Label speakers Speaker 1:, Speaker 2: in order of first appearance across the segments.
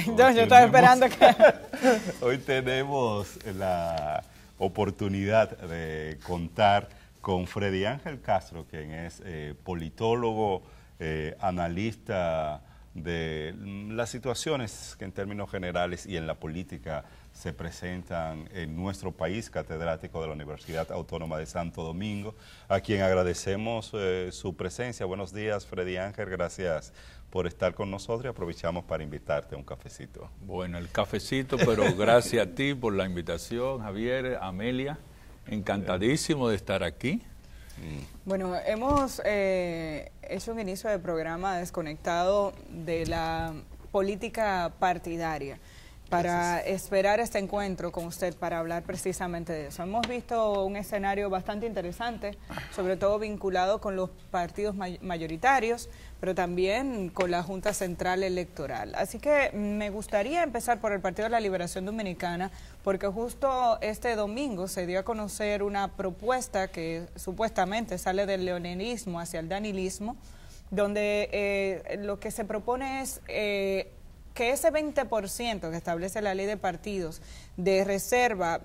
Speaker 1: Yo estaba esperando que...
Speaker 2: Hoy tenemos la oportunidad de contar con Freddy Ángel Castro, quien es politólogo, analista de las situaciones que en términos generales y en la política se presentan en nuestro país, catedrático de la Universidad Autónoma de Santo Domingo, a quien agradecemos su presencia. Buenos días, Freddy Ángel, gracias por estar con nosotros y aprovechamos para invitarte a un cafecito.
Speaker 3: Bueno, el cafecito, pero gracias a ti por la invitación, Javier, Amelia, encantadísimo de estar aquí.
Speaker 1: Bueno, hemos hecho un inicio de programa desconectado de la política partidaria para esperar este encuentro con usted para hablar precisamente de eso. Hemos visto un escenario bastante interesante, sobre todo vinculado con los partidos mayoritarios, pero también con la Junta Central Electoral. Así que me gustaría empezar por el Partido de la Liberación Dominicana, porque justo este domingo se dio a conocer una propuesta que supuestamente sale del leonelismo hacia el danilismo, donde lo que se propone es que ese 20% que establece la ley de partidos de reserva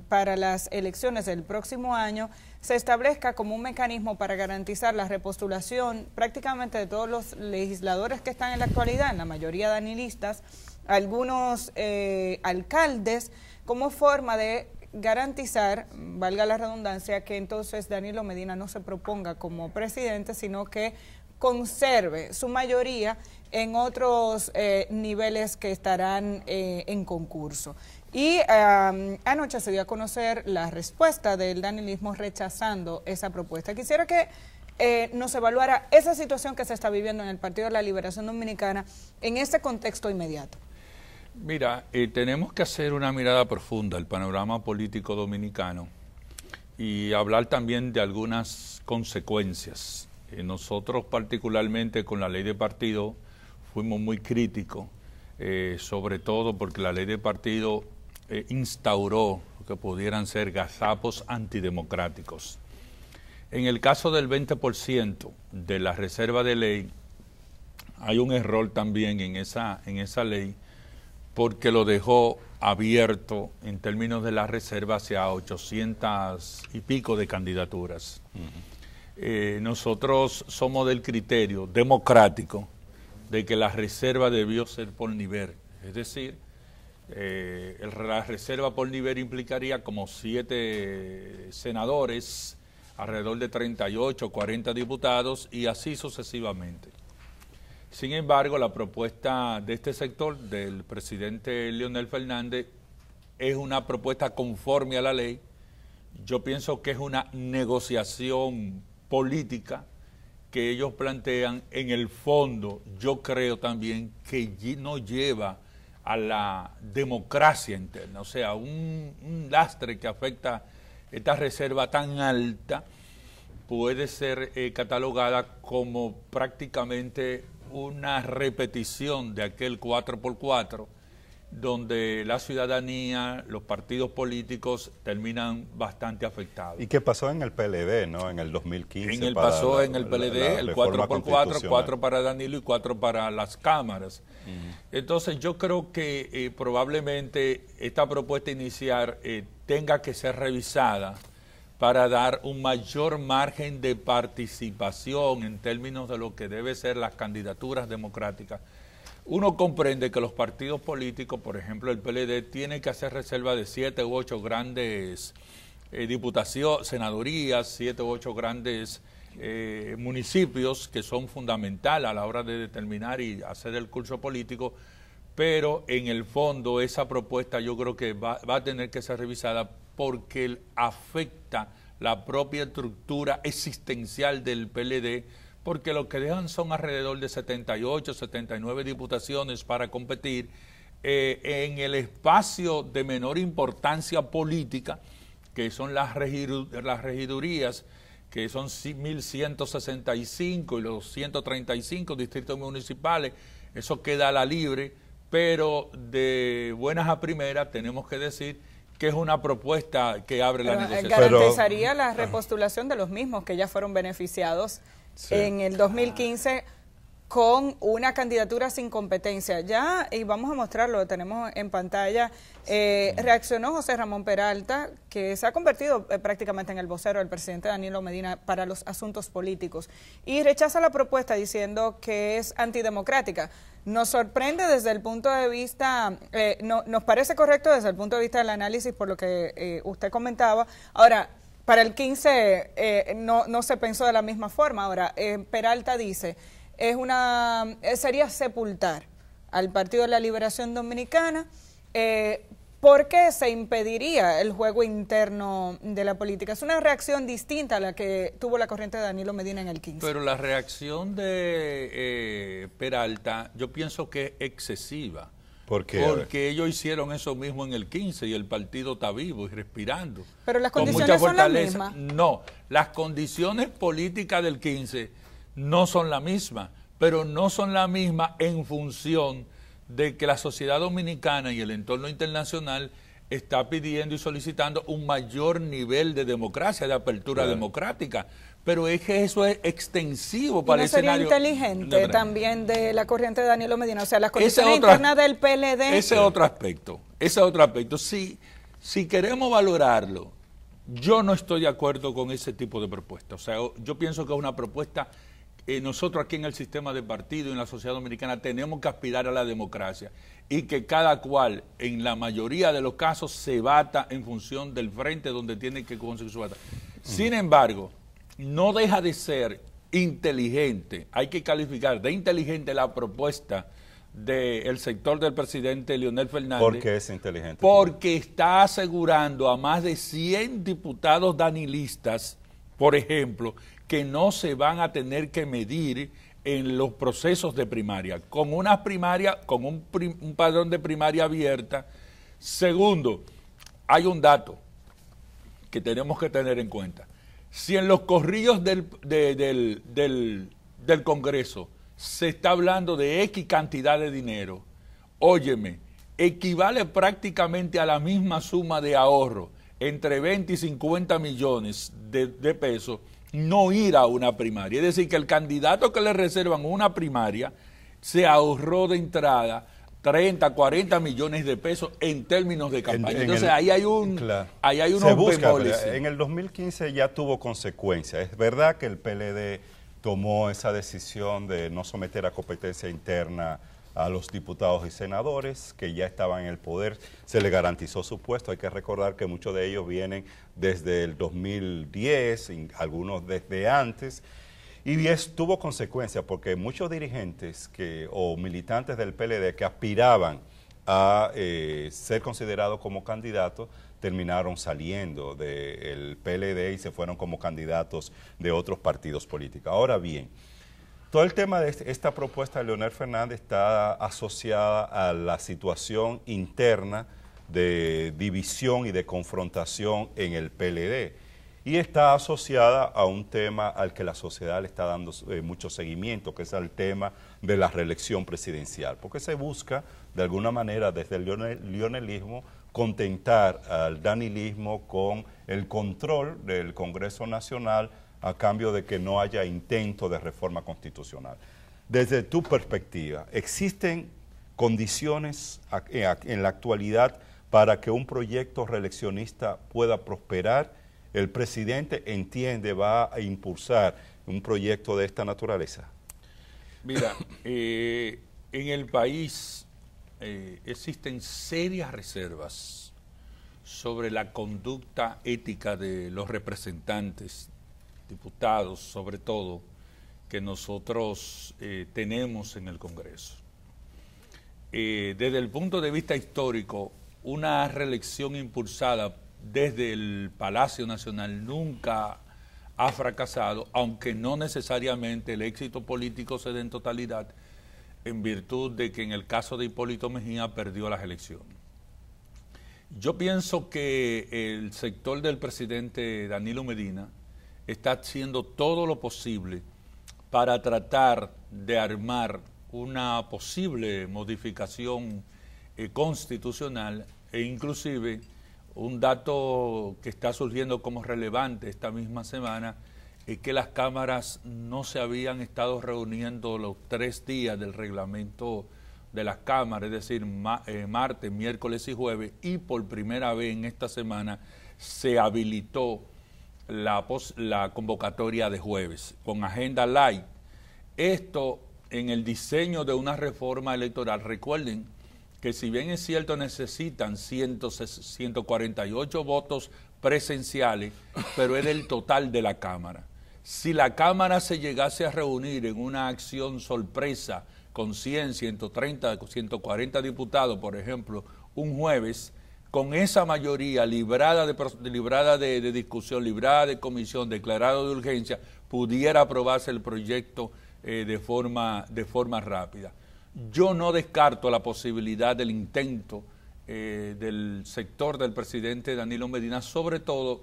Speaker 1: para las elecciones del próximo año se establezca como un mecanismo para garantizar la repostulación prácticamente de todos los legisladores que están en la actualidad, en la mayoría danilistas, algunos alcaldes, como forma de garantizar, valga la redundancia, que entonces Danilo Medina no se proponga como presidente, sino que conserve su mayoría en otros niveles que estarán en concurso. Y anoche se dio a conocer la respuesta del danilismo rechazando esa propuesta. Quisiera que nos evaluara esa situación que se está viviendo en el Partido de la Liberación Dominicana en este contexto inmediato.
Speaker 3: Mira, tenemos que hacer una mirada profunda al panorama político dominicano y hablar también de algunas consecuencias. Nosotros particularmente con la ley de partido fuimos muy críticos, sobre todo porque la ley de partido instauró lo que pudieran ser gazapos antidemocráticos. En el caso del 20% de la reserva de ley, hay un error también en esa ley, porque lo dejó abierto en términos de la reserva hacia 800 y pico de candidaturas. Nosotros somos del criterio democrático de que la reserva debió ser por nivel, es decir, la reserva por nivel implicaría como 7 senadores, alrededor de 38 o 40 diputados y así sucesivamente. Sin embargo, la propuesta de este sector, del presidente Leonel Fernández, es una propuesta conforme a la ley. Yo pienso que es una negociación política que ellos plantean. En el fondo, yo creo también que no lleva a la democracia interna, o sea, un lastre que afecta esta reserva tan alta puede ser catalogada como prácticamente una repetición de aquel 4x4, donde la ciudadanía, los partidos políticos terminan bastante afectados.
Speaker 2: ¿Y qué pasó en el PLD, no? En el 2015.
Speaker 3: Pasó en el PLD, el 4x4, 4 para Danilo y 4 para las cámaras. Entonces yo creo que probablemente esta propuesta inicial tenga que ser revisada para dar un mayor margen de participación en términos de lo que debe ser las candidaturas democráticas. Uno comprende que los partidos políticos, por ejemplo el PLD, tiene que hacer reserva de 7 u 8 grandes diputaciones, senadurías, 7 u 8 grandes municipios que son fundamentales a la hora de determinar y hacer el curso político, pero en el fondo esa propuesta yo creo que va a tener que ser revisada porque afecta la propia estructura existencial del PLD, porque lo que dejan son alrededor de 78, 79 diputaciones para competir en el espacio de menor importancia política, que son las regidurías, que son 1.165 y los 135 distritos municipales. Eso queda a la libre, pero de buenas a primeras tenemos que decir que es una propuesta que abre la negociación.
Speaker 1: Garantizaría la repostulación de los mismos que ya fueron beneficiados en el 2015 con una candidatura sin competencia. Ya, y vamos a mostrarlo, lo tenemos en pantalla, reaccionó José Ramón Peralta, que se ha convertido prácticamente en el vocero del presidente Danilo Medina para los asuntos políticos, y rechaza la propuesta diciendo que es antidemocrática. Nos sorprende desde el punto de vista, nos parece correcto desde el punto de vista del análisis por lo que usted comentaba. Ahora, para el 15 no se pensó de la misma forma. Ahora, Peralta dice, sería sepultar al Partido de la Liberación Dominicana, porque se impediría el juego interno de la política. Es una reacción distinta a la que tuvo la corriente de Danilo Medina en el 15.
Speaker 3: Pero la reacción de Peralta yo pienso que es excesiva.
Speaker 2: ¿Por qué?
Speaker 3: Porque ellos hicieron eso mismo en el 15 y el partido está vivo y respirando.
Speaker 1: Pero las condiciones son las mismas.
Speaker 3: No, las condiciones políticas del 15 no son las mismas, pero no son las mismas en función de que la sociedad dominicana y el entorno internacional está pidiendo y solicitando un mayor nivel de democracia, de apertura democrática. Pero es que eso es extensivo para el escenario.
Speaker 1: ¿Sería inteligente también de la corriente de Danilo Medina? O sea, las condiciones internas del PLD...
Speaker 3: Ese es otro aspecto. Si queremos valorarlo, yo no estoy de acuerdo con ese tipo de propuesta. O sea, yo pienso que es una propuesta... nosotros aquí en el sistema de partido, en la sociedad dominicana, tenemos que aspirar a la democracia y que cada cual, en la mayoría de los casos, se bata en función del frente donde tiene que conseguir su batalla. Sin embargo, no deja de ser inteligente, hay que calificar de inteligente la propuesta del sector del presidente Leonel Fernández.
Speaker 2: ¿Por qué es inteligente?
Speaker 3: Porque está asegurando a más de 100 diputados danilistas, por ejemplo, que no se van a tener que medir en los procesos de primaria, con una primaria, con un padrón de primaria abierta. Segundo, hay un dato que tenemos que tener en cuenta. Si en los corrillos del Congreso se está hablando de X cantidad de dinero, óyeme, equivale prácticamente a la misma suma de ahorro, entre 20 y 50 millones de pesos, no ir a una primaria. Es decir, que el candidato que le reservan una primaria se ahorró de entrada 30, 40 millones de pesos en términos de campaña. Entonces ahí hay unos bemoles.
Speaker 2: En el 2015 ya tuvo consecuencias. Es verdad que el PLD tomó esa decisión de no someter a competencia interna a los diputados y senadores que ya estaban en el poder, se le garantizó su puesto. Hay que recordar que muchos de ellos vienen desde el 2010, algunos desde antes, y tuvo consecuencias porque muchos dirigentes o militantes del PLD que aspiraban a ser considerados como candidatos terminaron saliendo del PLD y se fueron como candidatos de otros partidos políticos. Ahora bien, todo el tema de esta propuesta de Leonel Fernández está asociada a la situación interna de división y de confrontación en el PLD. Y está asociada a un tema al que la sociedad le está dando mucho seguimiento, que es el tema de la reelección presidencial, porque se busca, de alguna manera, desde el leonelismo, contentar al danilismo con el control del Congreso Nacional a cambio de que no haya intento de reforma constitucional. Desde tu perspectiva, ¿existen condiciones en la actualidad para que un proyecto reeleccionista pueda prosperar? ¿El presidente entiende, va a impulsar un proyecto de esta naturaleza?
Speaker 3: Mira, en el país existen serias reservas sobre la conducta ética de los representantes, diputados sobre todo, que nosotros tenemos en el Congreso. Desde el punto de vista histórico, una reelección impulsada desde el Palacio Nacional nunca ha fracasado, aunque no necesariamente el éxito político se dé en totalidad, en virtud de que en el caso de Hipólito Mejía perdió las elecciones. Yo pienso que el sector del presidente Danilo Medina está haciendo todo lo posible para tratar de armar una posible modificación constitucional e inclusive un dato que está surgiendo como relevante esta misma semana es que las cámaras no se habían estado reuniendo los 3 días del reglamento de las cámaras, es decir, martes, miércoles y jueves, y por primera vez en esta semana se habilitó la convocatoria de jueves con agenda light. Esto en el diseño de una reforma electoral. Recuerden que si bien es cierto necesitan 148 votos presenciales, pero es del total de la Cámara. Si la Cámara se llegase a reunir en una acción sorpresa con 100, 130, 140 diputados, por ejemplo, un jueves, con esa mayoría librada de discusión, librada de comisión, declarado de urgencia, pudiera aprobarse el proyecto de forma rápida. Yo no descarto la posibilidad del intento del sector del presidente Danilo Medina, sobre todo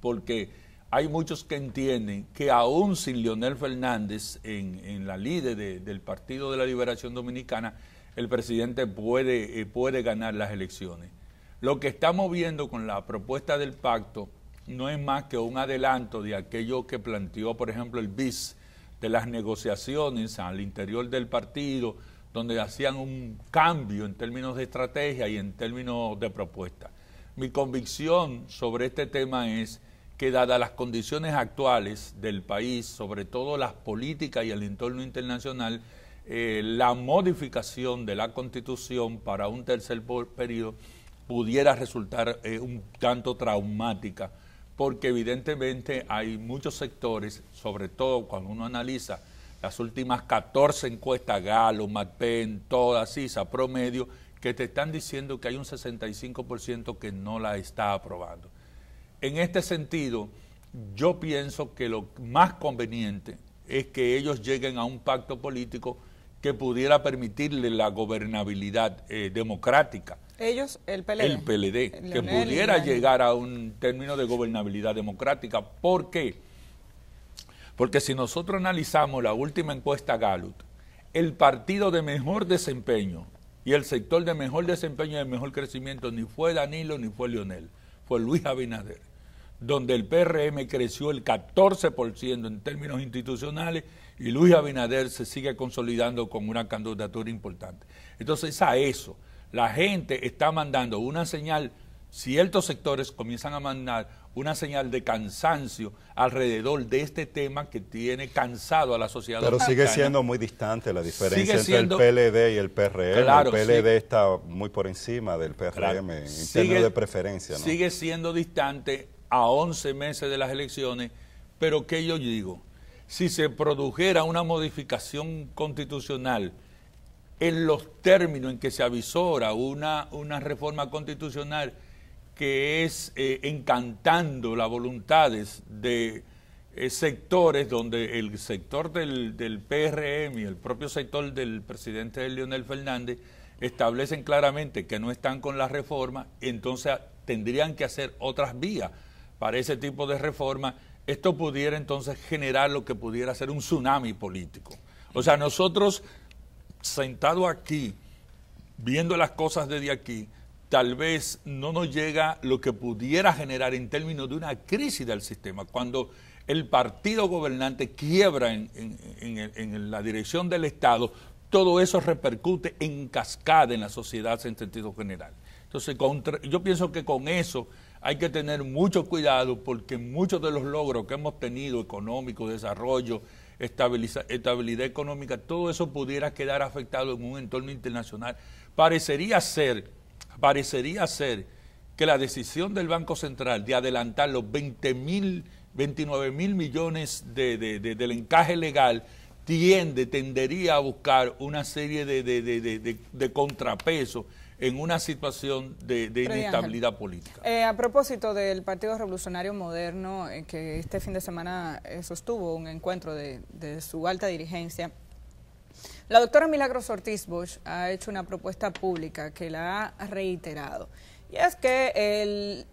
Speaker 3: porque hay muchos que entienden que aún sin Leonel Fernández en la líder del Partido de la Liberación Dominicana, el presidente puede ganar las elecciones. Lo que estamos viendo con la propuesta del pacto no es más que un adelanto de aquello que planteó, por ejemplo, el BIS, de las negociaciones al interior del partido, donde hacían un cambio en términos de estrategia y en términos de propuesta. Mi convicción sobre este tema es que, dadas las condiciones actuales del país, sobre todo las políticas y el entorno internacional, la modificación de la Constitución para un tercer periodo pudiera resultar un tanto traumática, porque evidentemente hay muchos sectores, sobre todo cuando uno analiza las últimas 14 encuestas, Gallup, McPen, todas, CISA, promedio, que te están diciendo que hay un 65% que no la está aprobando. En este sentido, yo pienso que lo más conveniente es que ellos lleguen a un pacto político que pudiera permitirle la gobernabilidad democrática.
Speaker 1: Ellos, el PLD.
Speaker 3: El PLD, que pudiera llegar a un término de gobernabilidad democrática. ¿Por qué? Porque si nosotros analizamos la última encuesta Gallup, el partido de mejor desempeño y el sector de mejor desempeño y de mejor crecimiento ni fue Danilo ni fue Leonel, fue Luis Abinader, donde el PRM creció el 14% en términos institucionales y Luis Abinader se sigue consolidando con una candidatura importante. Entonces, a eso, la gente está mandando una señal, ciertos sectores comienzan a mandar una señal de cansancio alrededor de este tema que tiene cansado a la sociedad dominicana.
Speaker 2: Pero sigue siendo muy distante la diferencia entre el PLD y el PRM.
Speaker 3: Claro,
Speaker 2: el PLD está muy por encima del PRM claro, en términos de preferencia, ¿no?
Speaker 3: Sigue siendo distante a 11 meses de las elecciones, pero ¿qué yo digo? Si se produjera una modificación constitucional en los términos en que se avisora una reforma constitucional que es encantando las voluntades de sectores donde el sector del PRM y el propio sector del presidente Leonel Fernández establecen claramente que no están con la reforma, entonces tendrían que hacer otras vías para ese tipo de reforma. Esto pudiera entonces generar lo que pudiera ser un tsunami político. O sea, nosotros sentados aquí, viendo las cosas desde aquí, tal vez no nos llega lo que pudiera generar en términos de una crisis del sistema. Cuando el partido gobernante quiebra en la dirección del Estado, todo eso repercute en cascada en la sociedad en sentido general. Entonces, yo pienso que con eso hay que tener mucho cuidado, porque muchos de los logros que hemos tenido, económicos, desarrollo, estabilidad económica, todo eso pudiera quedar afectado en un entorno internacional. Parecería ser que la decisión del Banco Central de adelantar los 29 mil millones del encaje legal tendería a buscar una serie de contrapesos en una situación de inestabilidad política.
Speaker 1: A propósito del Partido Revolucionario Moderno, que este fin de semana sostuvo un encuentro de su alta dirigencia, la doctora Milagros Ortiz Bosch ha hecho una propuesta pública que la ha reiterado. Y es que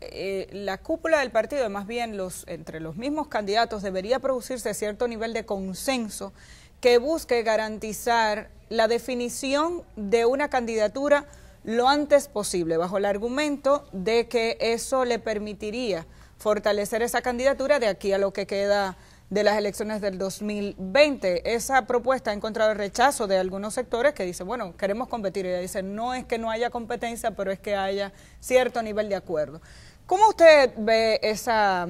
Speaker 1: la cúpula del partido, más bien entre los mismos candidatos, debería producirse cierto nivel de consenso que busque garantizar la definición de una candidatura lo antes posible, bajo el argumento de que eso le permitiría fortalecer esa candidatura de aquí a lo que queda de las elecciones del 2020. Esa propuesta ha encontrado el rechazo de algunos sectores que dicen, bueno, queremos competir. Y ella dice, no es que no haya competencia, pero es que haya cierto nivel de acuerdo. ¿Cómo usted ve esa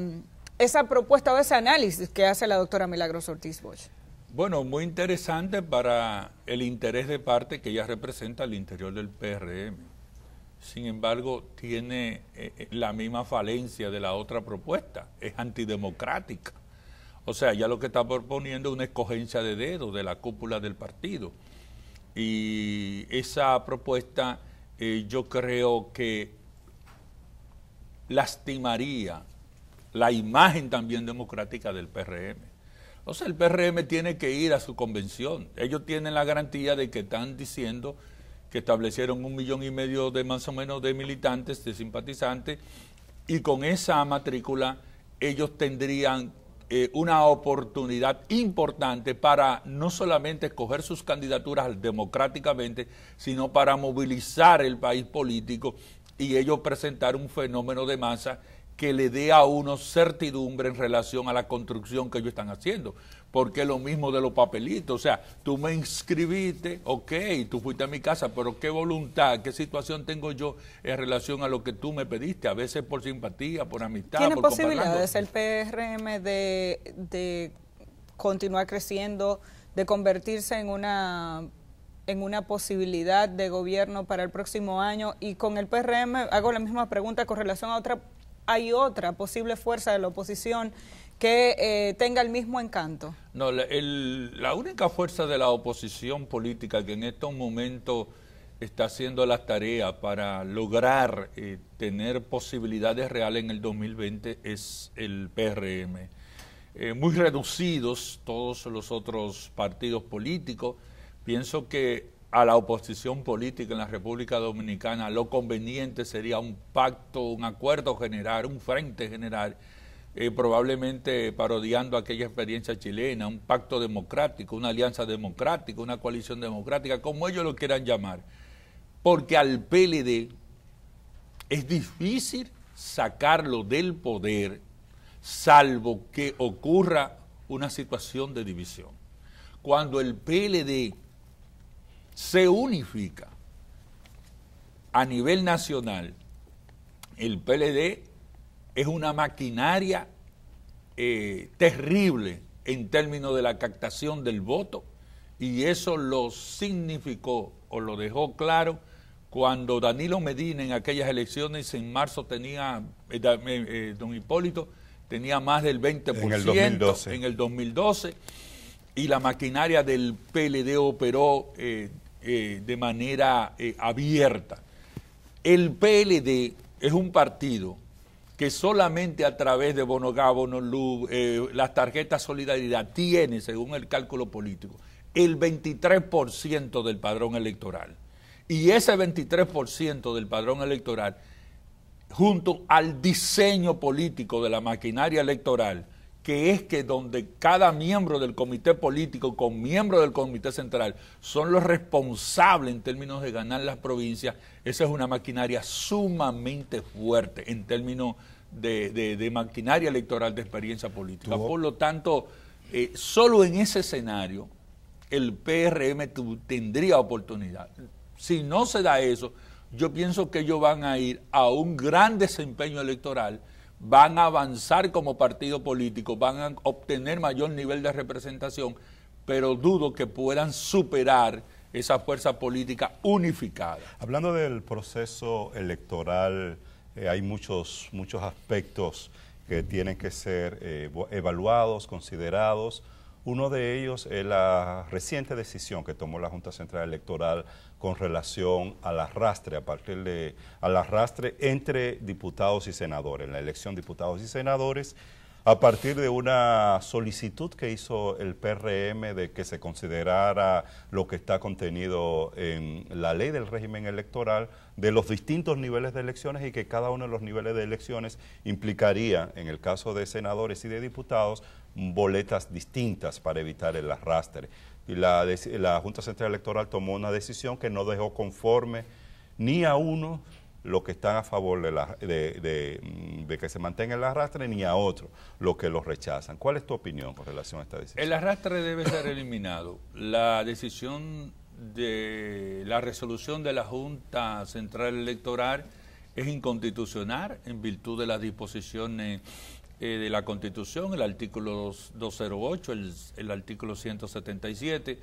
Speaker 1: propuesta o ese análisis que hace la doctora Milagros Ortiz Bosch?
Speaker 3: Bueno, muy interesante para el interés de parte que ella representa al interior del PRM. Sin embargo, tiene la misma falencia de la otra propuesta, es antidemocrática. O sea, ya lo que está proponiendo es una escogencia de dedos de la cúpula del partido. Y esa propuesta yo creo que lastimaría la imagen también democrática del PRM. O sea, el PRM tiene que ir a su convención. Ellos tienen la garantía de que están diciendo que establecieron 1,5 millones de más o menos de militantes, de simpatizantes, y con esa matrícula ellos tendrían una oportunidad importante para no solamente escoger sus candidaturas democráticamente, sino para movilizar el país político y ellos presentar un fenómeno de masa que le dé a uno certidumbre en relación a la construcción que ellos están haciendo. Porque es lo mismo de los papelitos. O sea, tú me inscribiste, ok, tú fuiste a mi casa, pero qué voluntad, qué situación tengo yo en relación a lo que tú me pediste, a veces por simpatía, por amistad.
Speaker 1: ¿Tiene posibilidades el PRM de continuar creciendo, de convertirse en una posibilidad de gobierno para el próximo año? Y con el PRM hago la misma pregunta con relación a otra. ¿Hay otra posible fuerza de la oposición que tenga el mismo encanto?
Speaker 3: No, la única fuerza de la oposición política que en estos momentos está haciendo las tareas para lograr tener posibilidades reales en el 2020 es el PRM. Muy reducidos todos los otros partidos políticos. Pienso que a la oposición política en la República Dominicana lo conveniente sería un pacto, un acuerdo general, un frente general, probablemente parodiando aquella experiencia chilena, un pacto democrático, una alianza democrática, una coalición democrática, como ellos lo quieran llamar, porque al PLD es difícil sacarlo del poder, salvo que ocurra una situación de división. Cuando el PLD se unifica a nivel nacional, el PLD es una maquinaria terrible en términos de la captación del voto, y eso lo significó o lo dejó claro cuando Danilo Medina en aquellas elecciones en marzo tenía, don Hipólito tenía más del 20% en el 2012 y la maquinaria del PLD operó de manera abierta. El PLD es un partido que solamente a través de bono luz, las tarjetas Solidaridad tiene, según el cálculo político, el 23% del padrón electoral. Y ese 23% del padrón electoral, junto al diseño político de la maquinaria electoral, que es que donde cada miembro del comité político con miembro del comité central son los responsables en términos de ganar las provincias, esa es una maquinaria sumamente fuerte en términos de maquinaria electoral de experiencia política. Por lo tanto, solo en ese escenario el PRM tendría oportunidad. Si no se da eso, yo pienso que ellos van a ir a un gran desempeño electoral, van a avanzar como partido político, van a obtener mayor nivel de representación, pero dudo que puedan superar esa fuerza política unificada.
Speaker 2: Hablando del proceso electoral, hay muchos aspectos que tienen que ser evaluados, considerados. Uno de ellos es la reciente decisión que tomó la Junta Central Electoral con relación al arrastre, al arrastre entre diputados y senadores, en la elección de diputados y senadores, a partir de una solicitud que hizo el PRM de que se considerara lo que está contenido en la ley del régimen electoral de los distintos niveles de elecciones y que cada uno de los niveles de elecciones implicaría, en el caso de senadores y de diputados, boletas distintas para evitar el arrastre. Y la Junta Central Electoral tomó una decisión que no dejó conforme ni a uno los que están a favor de que se mantenga el arrastre, ni a otros los que los rechazan. ¿Cuál es tu opinión con relación a esta decisión?
Speaker 3: El arrastre debe ser eliminado. La decisión de la resolución de la Junta Central Electoral es inconstitucional en virtud de las disposiciones de la Constitución, el artículo 208, el artículo 177,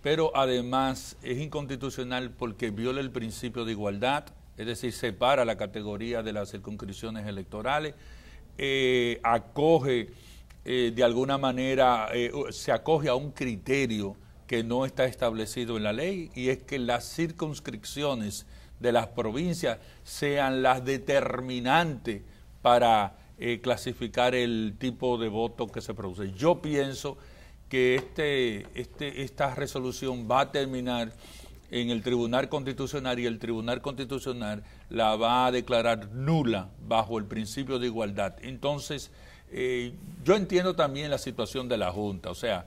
Speaker 3: pero además es inconstitucional porque viola el principio de igualdad, es decir, separa la categoría de las circunscripciones electorales, acoge de alguna manera, se acoge a un criterio que no está establecido en la ley, y es que las circunscripciones de las provincias sean las determinantes para clasificar el tipo de voto que se produce. Yo pienso que esta resolución va a terminar en el Tribunal Constitucional, y el Tribunal Constitucional la va a declarar nula bajo el principio de igualdad. Entonces, yo entiendo también la situación de la Junta. O sea,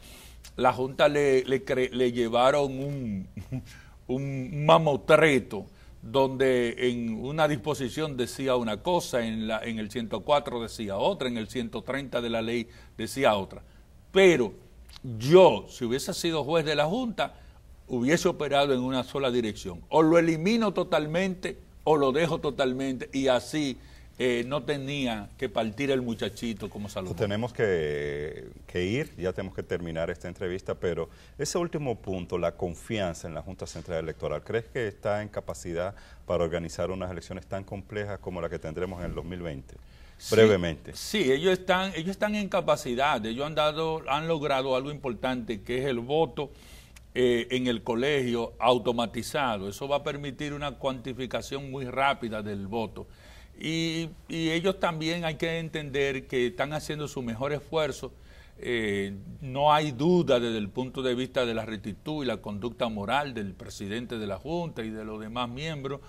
Speaker 3: la Junta le llevaron un mamotreto donde en una disposición decía una cosa, en el 104 decía otra, en el 130 de la ley decía otra. Pero yo, si hubiese sido juez de la Junta, hubiese operado en una sola dirección. O lo elimino totalmente o lo dejo totalmente, y así no tenía que partir el muchachito como Salomón.
Speaker 2: Tenemos que ir, ya tenemos que terminar esta entrevista, pero ese último punto, la confianza en la Junta Central Electoral, ¿crees que está en capacidad para organizar unas elecciones tan complejas como la que tendremos en el 2020? Brevemente.
Speaker 3: Sí, ellos están en capacidad. Ellos han logrado algo importante, que es el voto en el colegio automatizado. Eso va a permitir una cuantificación muy rápida del voto. Y ellos también, hay que entender que están haciendo su mejor esfuerzo. No hay duda desde el punto de vista de la rectitud y la conducta moral del presidente de la Junta y de los demás miembros.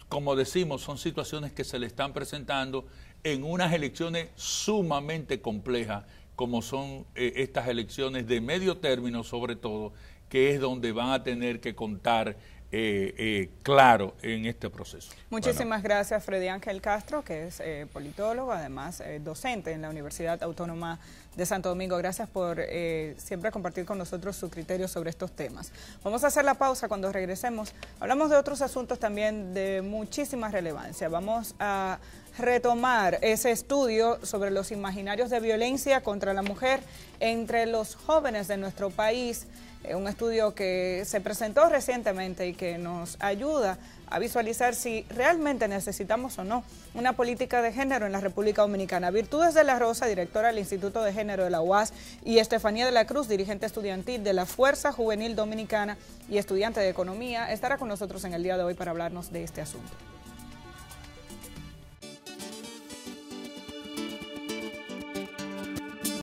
Speaker 3: Como decimos, son situaciones que se le están presentando en unas elecciones sumamente complejas, como son estas elecciones de medio término, sobre todo, que es donde van a tener que contar claro en este proceso.
Speaker 1: Muchísimas gracias, Freddy Ángel Castro, que es politólogo, además docente en la Universidad Autónoma de Santo Domingo. Gracias por siempre compartir con nosotros su criterio sobre estos temas. Vamos a hacer la pausa. Cuando regresemos, hablamos de otros asuntos también de muchísima relevancia. Vamos a retomar ese estudio sobre los imaginarios de violencia contra la mujer entre los jóvenes de nuestro país. Un estudio que se presentó recientemente y que nos ayuda a visualizar si realmente necesitamos o no una política de género en la República Dominicana. Virtudes de la Rosa, directora del Instituto de Género de la UAS, y Estefanía de la Cruz, dirigente estudiantil de la Fuerza Juvenil Dominicana y estudiante de Economía, estará con nosotros en el día de hoy para hablarnos de este asunto.